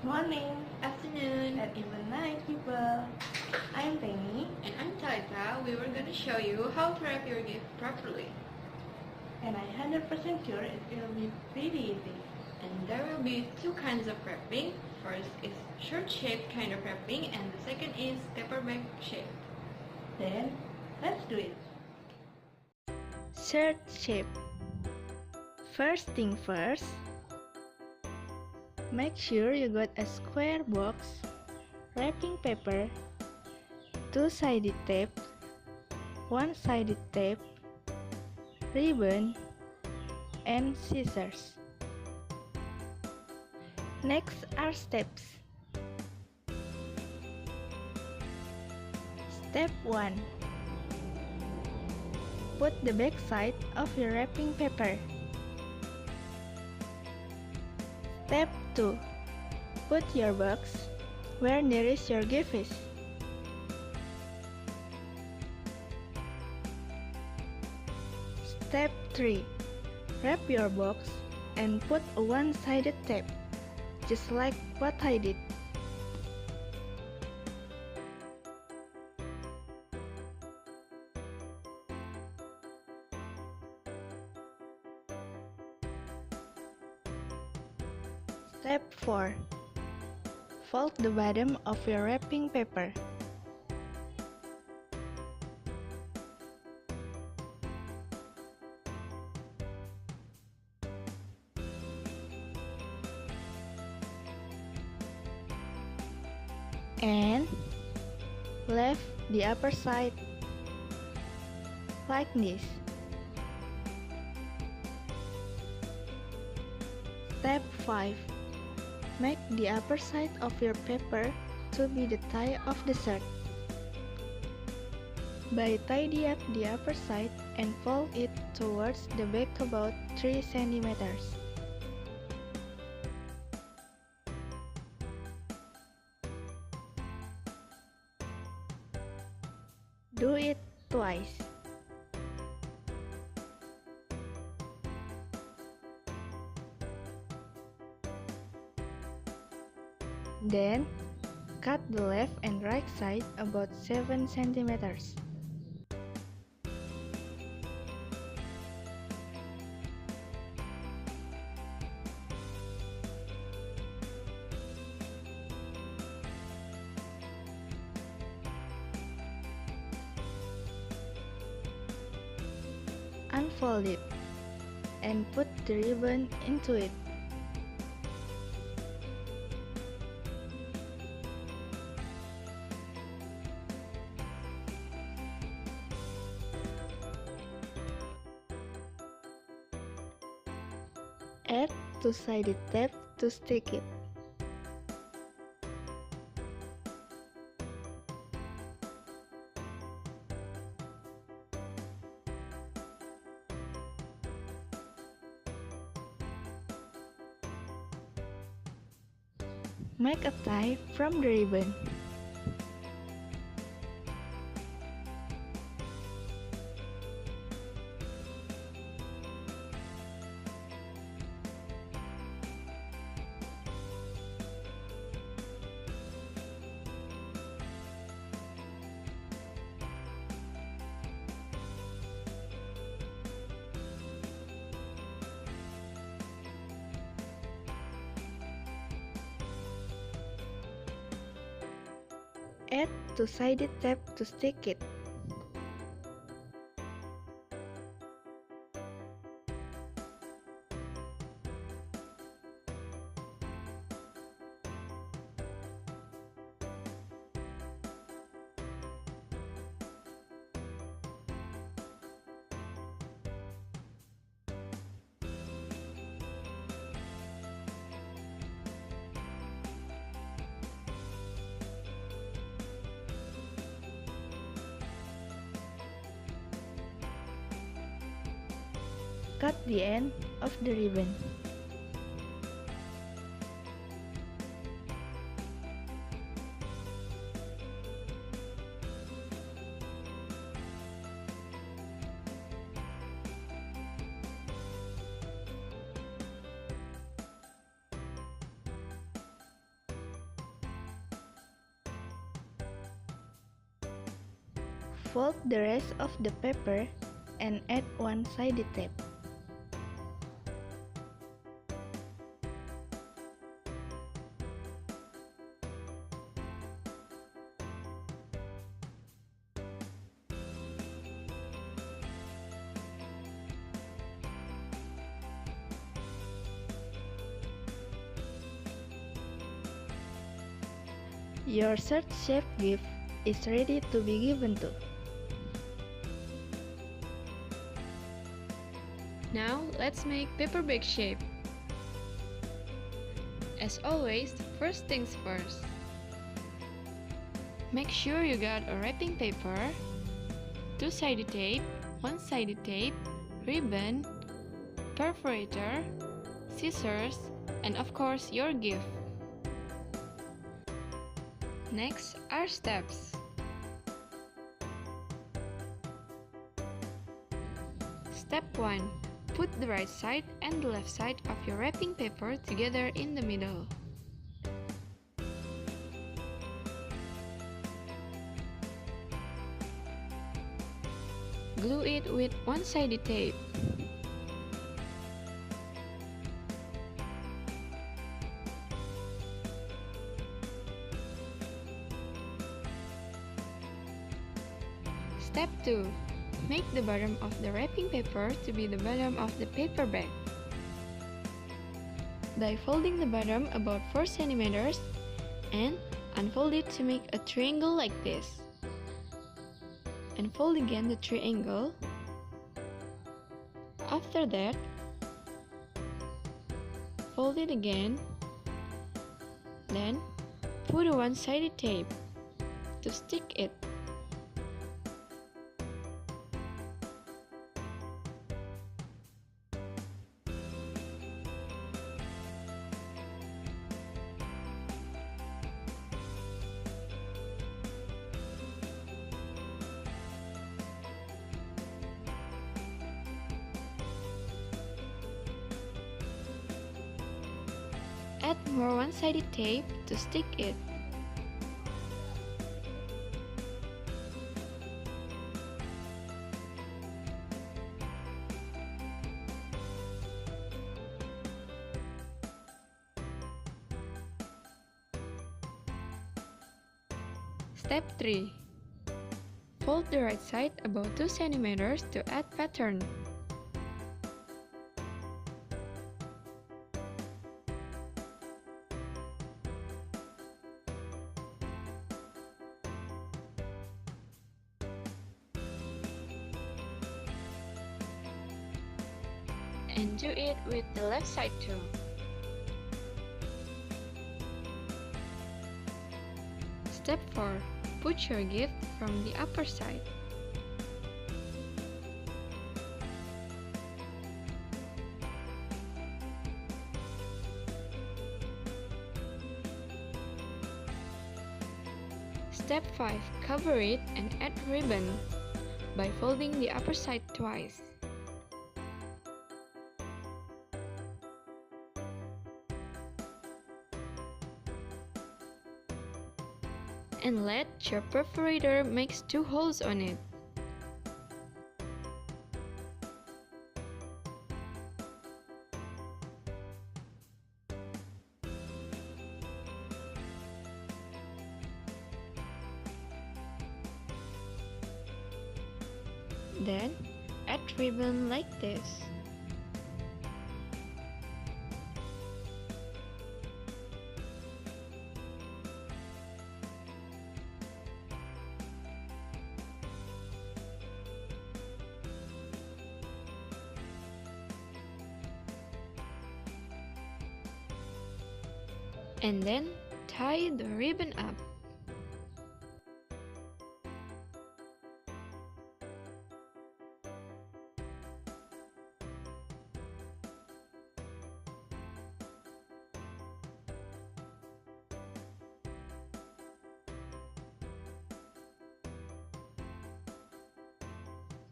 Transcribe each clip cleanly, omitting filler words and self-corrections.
Morning, Afternoon, and even night, people. I'm Penny, and I'm Talita. We were gonna show you how to wrap your gift properly. and I'm 100% sure it will be pretty easy. And there will be two kinds of wrapping. First is shirt-shaped kind of wrapping, and the second is paperback shape. Then, let's do it. Shirt shape. First thing first, make sure you got a square box, wrapping paper, two-sided tape, one-sided tape, ribbon, and scissors. Next are steps. Step 1. Put the back side of your wrapping paper. Step 2. Put your box where there is your gift is. Step 3. Wrap your box and put a one-sided tape, just like what I did. Step 4. Fold the bottom of your wrapping paper. And left the upper side like this. Step 5. Make the upper side of your paper to be the tie of the shirt. Tidy up the upper side and fold it towards the back about 3 centimeters. Do it twice. Then, cut the left and right side about 7 centimeters. Unfold it and put the ribbon into it. Add two-sided tape to stick it. Make a tie from the ribbon. Add two-sided tape to stick it. Cut the end of the ribbon. Fold the rest of the paper and add one-sided tape. Your third shape gift is ready to be given to. Now let's make paper bag shape. As always, first things first. Make sure you got a wrapping paper, two-sided tape, one-sided tape, ribbon, perforator, scissors, and of course your gift. Next are steps. Step 1. Put the right side and the left side of your wrapping paper together in the middle. Glue it with one-sided tape. Step 2. Make the bottom of the wrapping paper to be the bottom of the paper bag. By folding the bottom about 4 cm and unfold it to make a triangle like this. And fold again the triangle. After that, fold it again. Then, put a one-sided tape to stick it. Add more one-sided tape to stick it. Step 3. Fold the right side about 2 cm to add pattern. And do it with the left side too. Step 4. Put your gift from the upper side. Step 5. Cover it and add ribbon by folding the upper side twice. And let your perforator make 2 holes on it. Then, add ribbon like this. And then tie the ribbon up.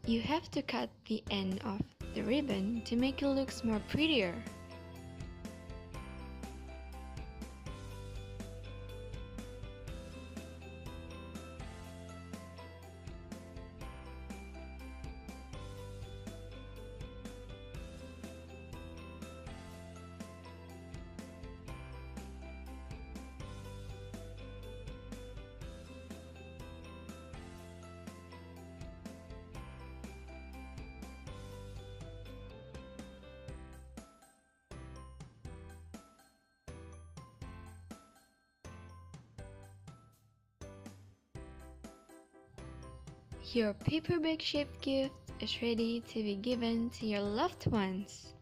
You have to cut the end of the ribbon to make it look more prettier. Your paper bag shaped gift is ready to be given to your loved ones.